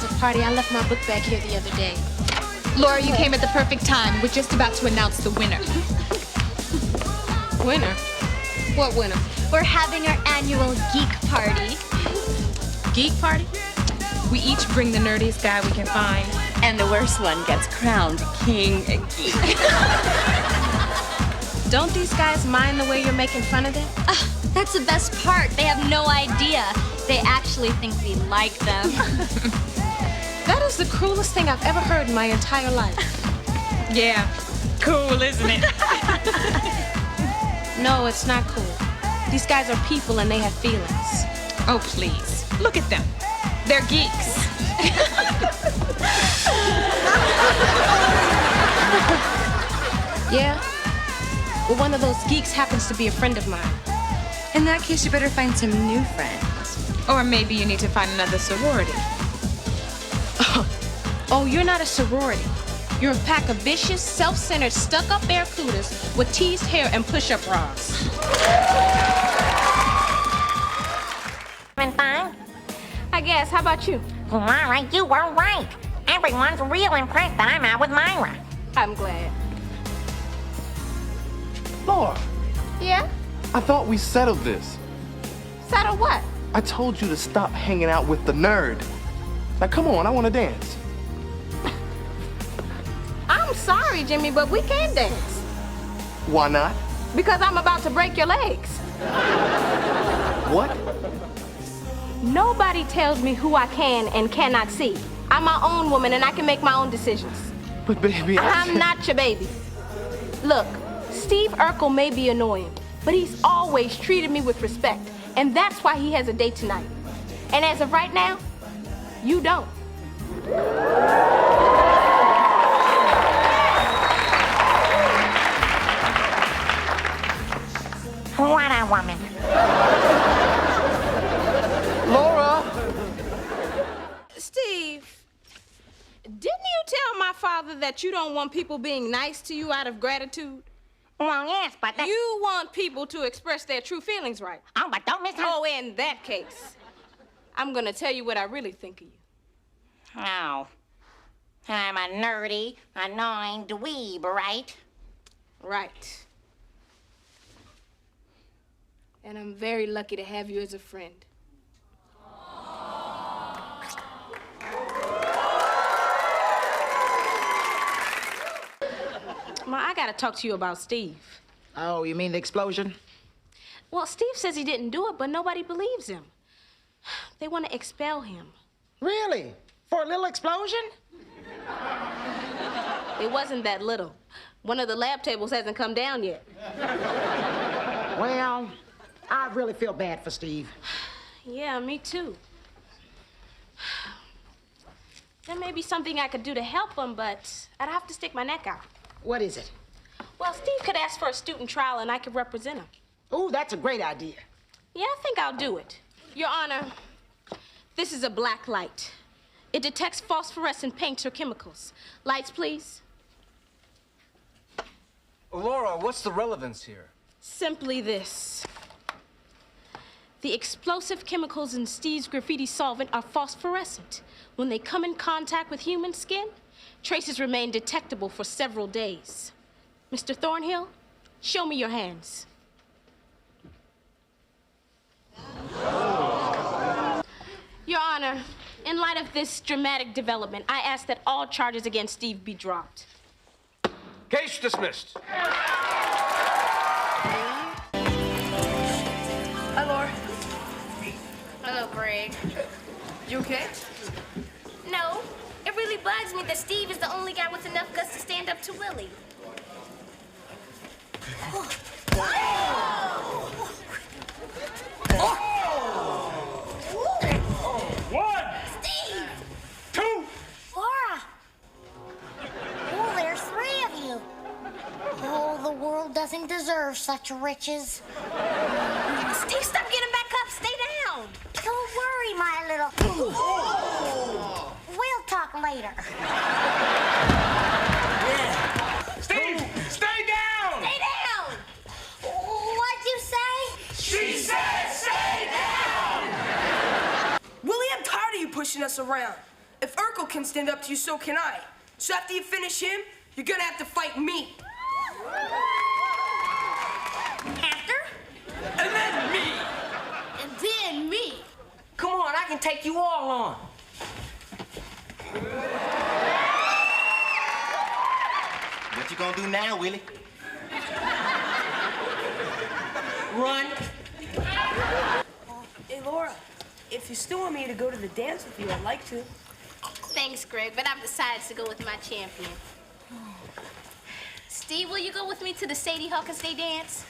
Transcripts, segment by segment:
was a party. I left my book bag here the other day. Laura, you came at the perfect time. We're just about to announce the winner. Winner? What winner? We're having our annual geek party. Geek party? We each bring the nerdiest guy we can find. And the worst one gets crowned King Geek. Don't these guys mind the way you're making fun of them? That's the best part. They have no idea. They actually think we like them. That is the cruelest thing I've ever heard in my entire life. Yeah, cool, isn't it? No, it's not cool. These guys are people and they have feelings. Oh, please. Look at them. They're geeks. Yeah? Well, one of those geeks happens to be a friend of mine. In that case, you better find some new friends. Or maybe you need to find another sorority. Oh, you're not a sorority. You're a pack of vicious, self-centered, stuck-up barracudas with teased hair and push-up bras. Been fine? I guess. How about you? Well, all right, you were right. Everyone's real impressed that I'm out with Myra. I'm glad. Laura, Yeah? I thought we settled this. Settle what? I told you to stop hanging out with the nerd. Now come on, I want to dance. I'm sorry, Jimmy, but we can't dance. Why not? Because I'm about to break your legs. What? Nobody tells me who I can and cannot see. I'm my own woman and I can make my own decisions. But baby, I'm not your baby. Look, Steve Urkel may be annoying, but he's always treated me with respect, and that's why he has a date tonight. And as of right now, you don't. What a woman. Laura! Steve, didn't you tell my father that you don't want people being nice to you out of gratitude? Well, yes, but that... You want people to express their true feelings, right? Oh, but don't miss her. Oh, in that case, I'm gonna tell you what I really think of you. Oh. I'm a nerdy, annoying dweeb, right? Right. And I'm very lucky to have you as a friend. Ma, I gotta talk to you about Steve. Oh, you mean the explosion? Well, Steve says he didn't do it, but nobody believes him. They want to expel him. Really? For a little explosion? It wasn't that little. One of the lab tables hasn't come down yet. Well, I really feel bad for Steve. Yeah, me too. There may be something I could do to help him, but I'd have to stick my neck out. What is it? Well, Steve could ask for a student trial and I could represent him. Oh, that's a great idea. Yeah, I think I'll do it. Your Honor, this is a black light. It detects phosphorescent paints or chemicals. Lights, please. Laura, what's the relevance here? Simply this. The explosive chemicals in Steve's graffiti solvent are phosphorescent. When they come in contact with human skin, traces remain detectable for several days. Mr. Thornhill, show me your hands. Your Honor, in light of this dramatic development, I ask that all charges against Steve be dropped. Case dismissed. Hi, Laura. Hello, Greg. You okay? No, it really bugs me that Steve is the only guy with enough guts to stand up to Willie. One! Steve! Two! Laura! Oh, there's three of you. Oh, the world doesn't deserve such riches. Steve, stop getting back up. Stay down. Don't worry, my little... We'll talk later. Steve! Stay down! Stay down. What'd you say? She said stay down! Willie, I'm tired of you pushing us around. If Urkel can stand up to you, so can I. So after you finish him, you're gonna have to fight me. After? And then me. And then me. Come on, I can take you all on. What you gonna do now, Willie? Run. Hey, Laura, if you still want me to go to the dance with you, I'd like to. Thanks, Greg, but I've decided to go with my champion. Steve, will you go with me to the Sadie Hawkins Day dance?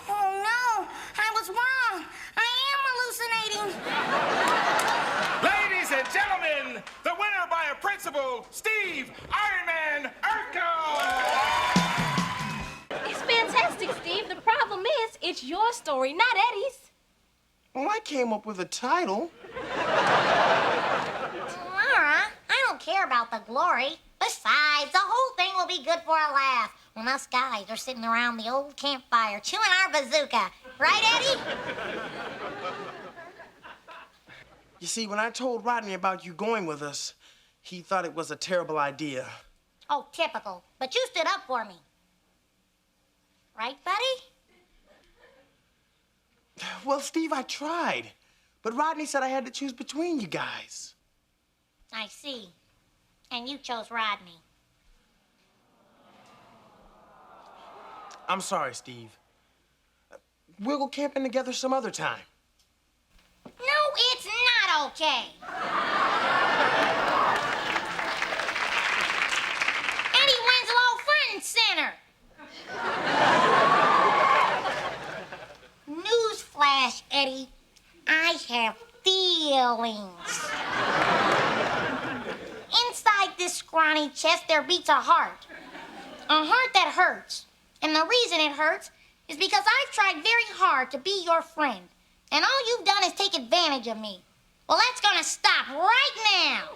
Oh, no. I was wrong. I am hallucinating. Ladies and gentlemen, the winner by a principle, Steve Iron Man Urkel! It's fantastic, Steve. The problem is, it's your story, not Eddie's. Well, I came up with a title. Laura, I don't care about the glory. Besides, the whole thing will be good for a laugh when us guys are sitting around the old campfire chewing our bazooka. Right, Eddie? You see, when I told Rodney about you going with us, he thought it was a terrible idea. Oh, typical. But you stood up for me. Right, buddy? Well, Steve, I tried. But Rodney said I had to choose between you guys. I see. And you chose Rodney. I'm sorry, Steve. We'll go camping together some other time. No, it's not okay. Eddie Winslow, front and center. Newsflash, Eddie. I have feelings. Inside this scrawny chest, there beats a heart. A heart that hurts. And the reason it hurts is because I've tried very hard to be your friend. And all you've done is take advantage of me. Well, that's gonna stop right now.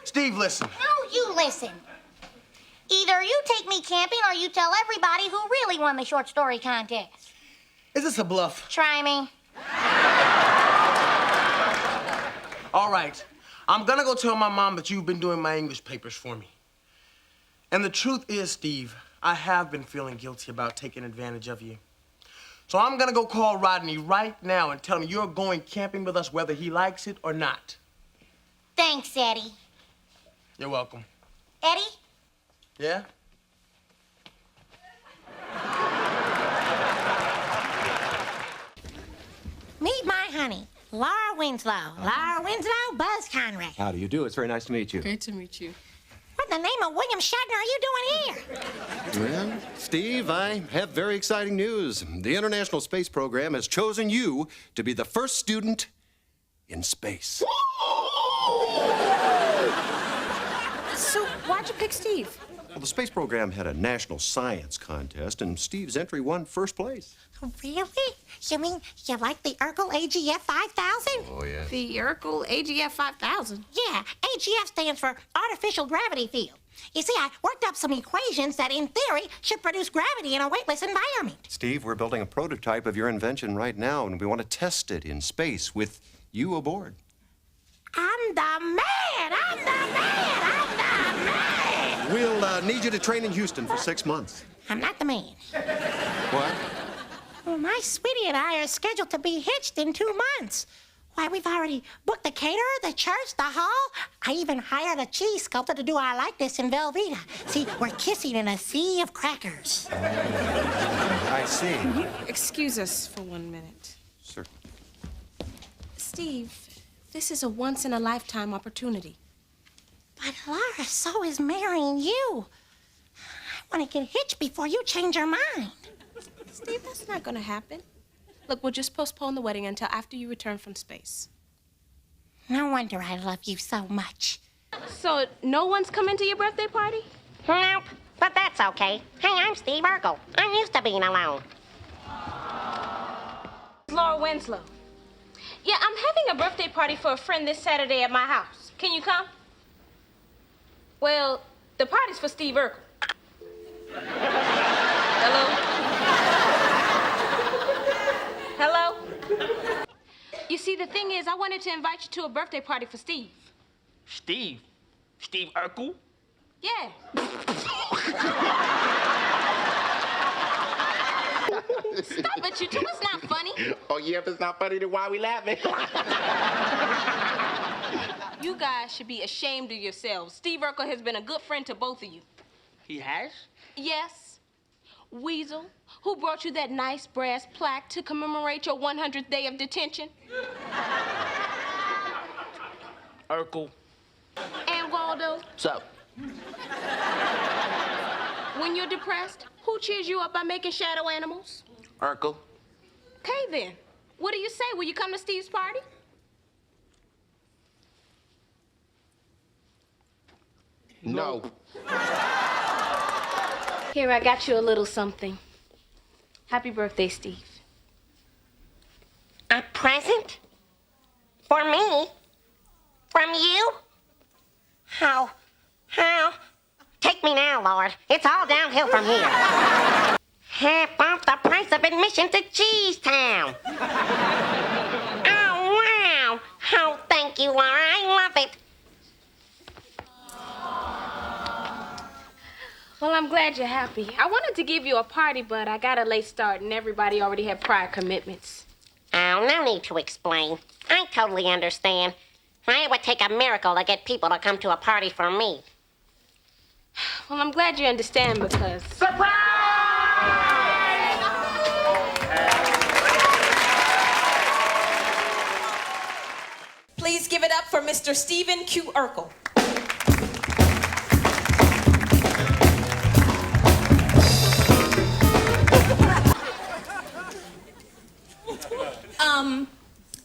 Steve, listen. No, you listen. Either you take me camping or you tell everybody who really won the short story contest. Is this a bluff? Try me. All right. I'm gonna go tell my mom that you've been doing my English papers for me. And the truth is, Steve, I have been feeling guilty about taking advantage of you. So I'm gonna go call Rodney right now and tell him you're going camping with us whether he likes it or not. Thanks, Eddie. You're welcome. Eddie? Yeah? Meet my honey, Laura Winslow. Laura Winslow, Buzz Conrad. How do you do? It's very nice to meet you. Great to meet you. What in the name of William Shatner are you doing here? Well, Steve, I have very exciting news. The International Space Program has chosen you to be the first student in space. So why'd you pick Steve? Well, the space program had a national science contest, and Steve's entry won first place. Really? You mean you like the Urkel AGF 5000? Oh, yeah. The Urkel AGF 5000. Yeah, AGF stands for Artificial Gravity Field. You see, I worked up some equations that, in theory, should produce gravity in a weightless environment. Steve, we're building a prototype of your invention right now, and we want to test it in space with you aboard. I'm the man! I'm the man! I'm the man! We'll need you to train in Houston for 6 months. I'm not the man. What? Well, my sweetie and I are scheduled to be hitched in 2 months. Why, we've already booked the caterer, the church, the hall. I even hired a cheese sculptor to do our likeness in Velveeta. See, we're kissing in a sea of crackers. I see. Excuse us for 1 minute. Sir. Steve, this is a once-in-a-lifetime opportunity. But Laura, so is marrying you. I want to get hitched before you change your mind. Steve, that's not gonna happen. Look, we'll just postpone the wedding until after you return from space. No wonder I love you so much. So, no one's coming to your birthday party? Nope, but that's okay. Hey, I'm Steve Urkel. I'm used to being alone. Laura Winslow. Yeah, I'm having a birthday party for a friend this Saturday at my house. Can you come? Well, the party's for Steve Urkel. Hello? Hello? You see, the thing is, I wanted to invite you to a birthday party for Steve. Steve? Steve Urkel? Yeah. Stop it, you two. It's not funny. Oh, yeah, if it's not funny, then why are we laughing? You guys should be ashamed of yourselves. Steve Urkel has been a good friend to both of you. He has? Yes. Weasel, who brought you that nice brass plaque to commemorate your 100th day of detention? Urkel. And Waldo. What's up? When you're depressed, who cheers you up by making shadow animals? Urkel. Okay, then. What do you say? Will you come to Steve's party? No. Here, I got you a little something. Happy birthday, Steve. A present? For me? From you? How? Take me now, Lord. It's all downhill from here. Half off the price of admission to Cheese Town. Oh, wow. Oh, thank you, Laura. I love it. Well, I'm glad you're happy. I wanted to give you a party, but I got a late start, and everybody already had prior commitments. Oh, no need to explain. I totally understand. It would take a miracle to get people to come to a party for me. Well, I'm glad you understand because... Surprise! Please give it up for Mr. Stephen Q. Urkel.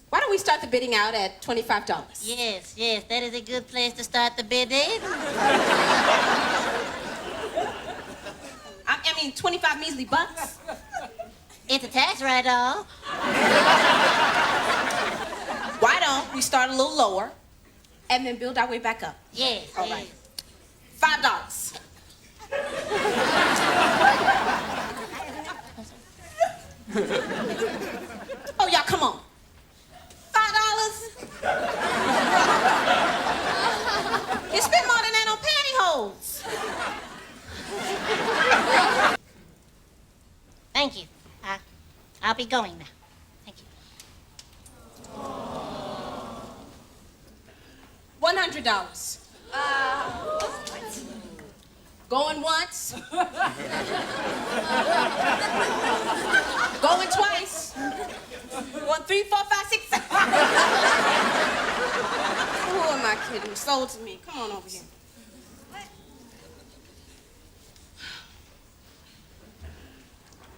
Why don't we start the bidding out at $25? Yes, that is a good place to start the bidding. I mean, 25 measly bucks. It's a tax write-off. Why don't we start a little lower and then build our way back up? Yes, All right. $5. Oh, y'all, come on. $5? You spend more than that on pantyhose. Thank you. I'll be going now. Thank you. $100. Going once. Going twice. 1, 3, 4, 5, 6, 7. Who am I kidding? Sold to me. Come on over here.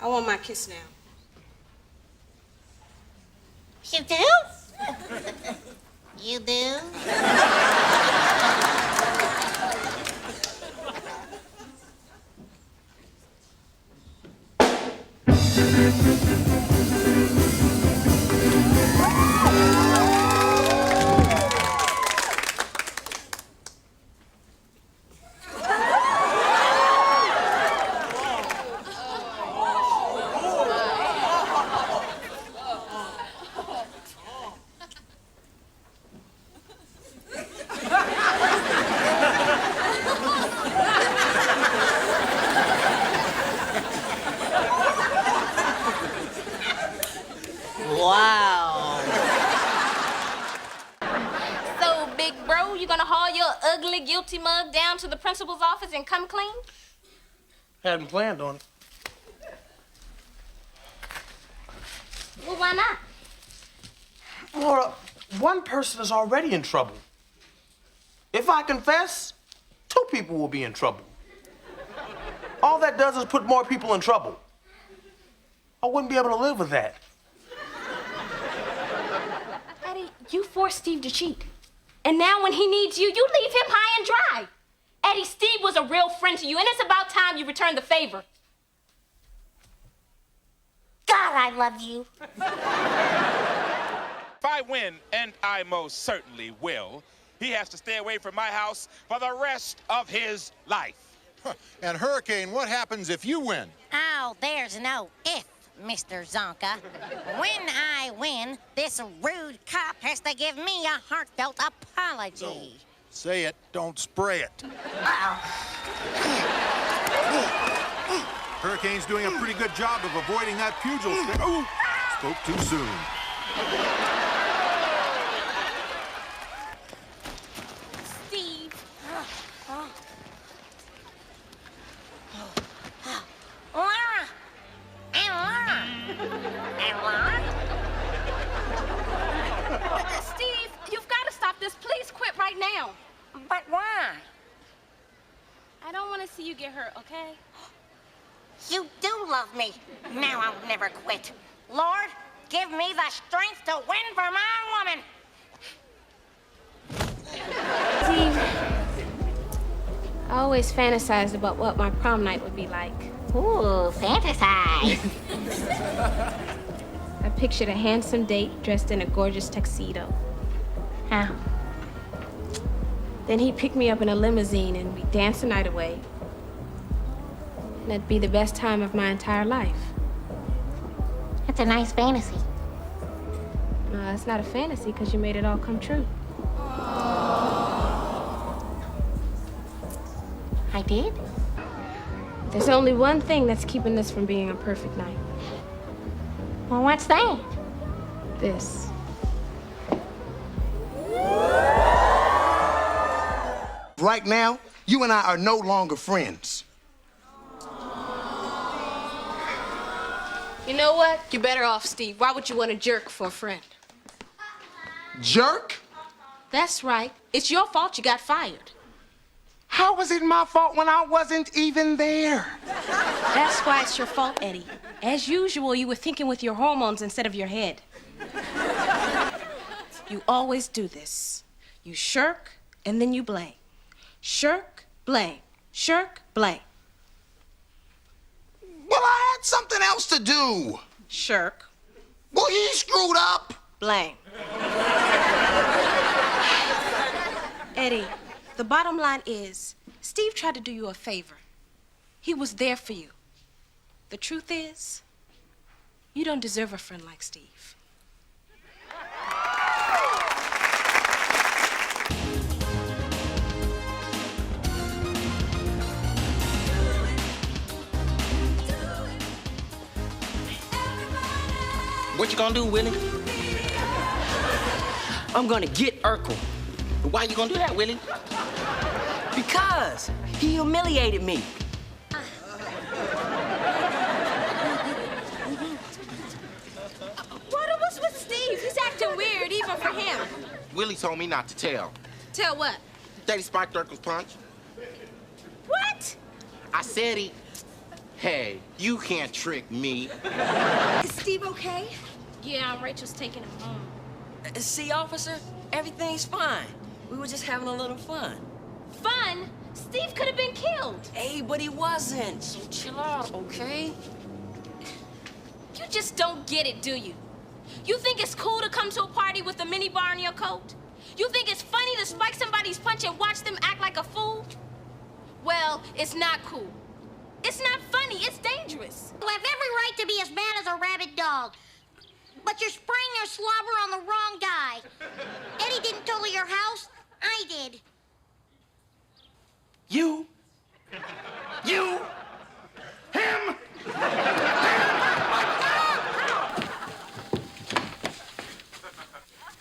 I want my kiss now. You do? You do? Wow. So, big bro, you gonna haul your ugly, guilty mug down to the principal's office and come clean? Hadn't planned on it. Well, why not? Laura, one person is already in trouble. If I confess, 2 people will be in trouble. All that does is put more people in trouble. I wouldn't be able to live with that. Eddie, you forced Steve to cheat. And now when he needs you, you leave him high and dry. Eddie, Steve was a real friend to you, and it's about time you return the favor. God, I love you. If I win, and I most certainly will, he has to stay away from my house for the rest of his life. And Hurricane, what happens if you win? Oh, there's no if. Mr. Zonka. When I win, this rude cop has to give me a heartfelt apology. Say it, don't spray it. Hurricane's doing a pretty good job of avoiding that pugil stick. Oh, spoke too soon. Steve. Laura! And Laura! And Laura? Steve, you've got to stop this. Please quit right now. But why? I don't want to see you get hurt, okay? You do love me. Now I'll never quit. Lord, give me the strength to win for my woman. Steve, I always fantasized about what my prom night would be like. Ooh, fantasize. I pictured a handsome date dressed in a gorgeous tuxedo. Huh? Then he'd pick me up in a limousine and we'd dance the night away. And that'd be the best time of my entire life. That's a nice fantasy. No, it's not a fantasy because you made it all come true. I did? There's only one thing that's keeping this from being a perfect night. Well, what's that? This. Right now, you and I are no longer friends. You know what? You're better off, Steve. Why would you want a jerk for a friend? Jerk? That's right. It's your fault you got fired. How was it my fault when I wasn't even there? That's why it's your fault, Eddie. As usual, you were thinking with your hormones instead of your head. You always do this. You shirk, and then you blame. Shirk, blame. Shirk, blame. Well, I had something else to do. Shirk. Well, he screwed up. Blame. Eddie, the bottom line is, Steve tried to do you a favor. He was there for you. The truth is, you don't deserve a friend like Steve. What you gonna do, Willie? I'm gonna get Urkel. Why you gonna do that, Willie? Because he humiliated me. What's with Steve? He's acting weird, even for him. Willie told me not to tell. Tell what? That he spiked Urkel's punch. What? I said he... Hey, you can't trick me. Is Steve okay? Yeah, Rachel's taking him home. See, officer, everything's fine. We were just having a little fun. Fun? Steve could have been killed. Hey, but he wasn't. So chill out, okay? You just don't get it, do you? You think it's cool to come to a party with a mini bar in your coat? You think it's funny to spike somebody's punch and watch them act like a fool? Well, it's not cool. It's not funny, it's dangerous. You have every right to be as mad as a rabid dog. But you're spraying your slobber on the wrong guy. Eddie didn't total your house, I did. You? Him?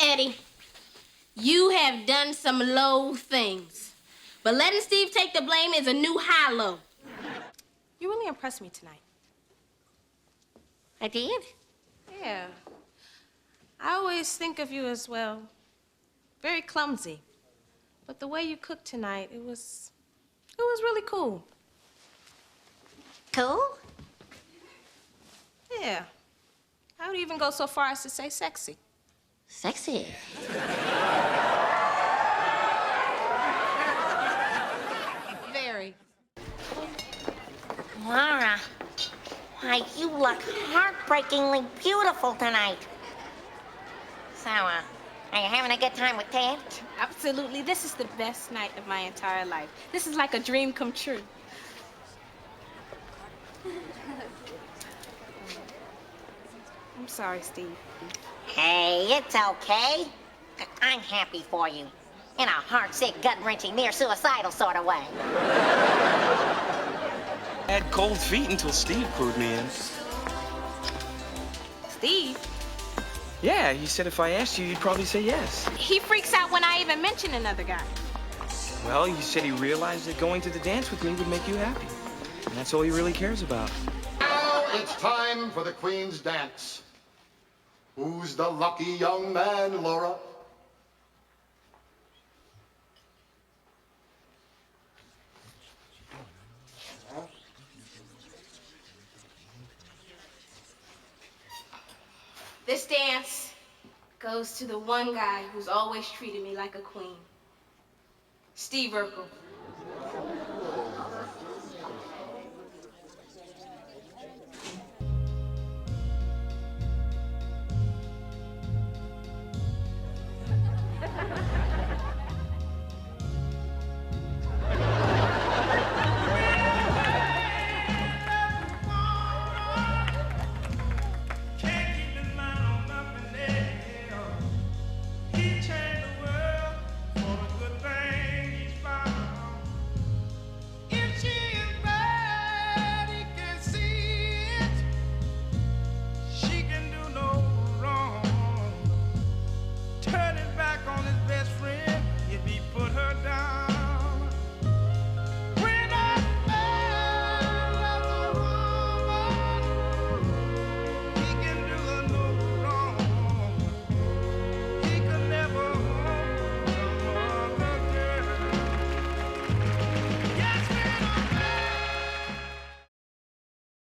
Eddie, you have done some low things. But letting Steve take the blame is a new high low. You really impressed me tonight. I did? Yeah. I always think of you as, well, very clumsy. But the way you cooked tonight, it was really cool. Cool? Yeah. I would even go so far as to say sexy. Sexy. Very. Laura, why, you look heartbreakingly beautiful tonight. So, are you having a good time with Ted? Absolutely. This is the best night of my entire life. This is like a dream come true. I'm sorry, Steve. Hey, it's okay. I'm happy for you. In a heart-sick, gut-wrenching, near-suicidal sort of way. I had cold feet until Steve clued me in. Steve? Yeah, he said if I asked you, you'd probably say yes. He freaks out when I even mention another guy. Well, he said he realized that going to the dance with me would make you happy. And that's all he really cares about. Now it's time for the Queen's dance. Who's the lucky young man, Laura? This dance goes to the one guy who's always treated me like a queen. Steve Urkel.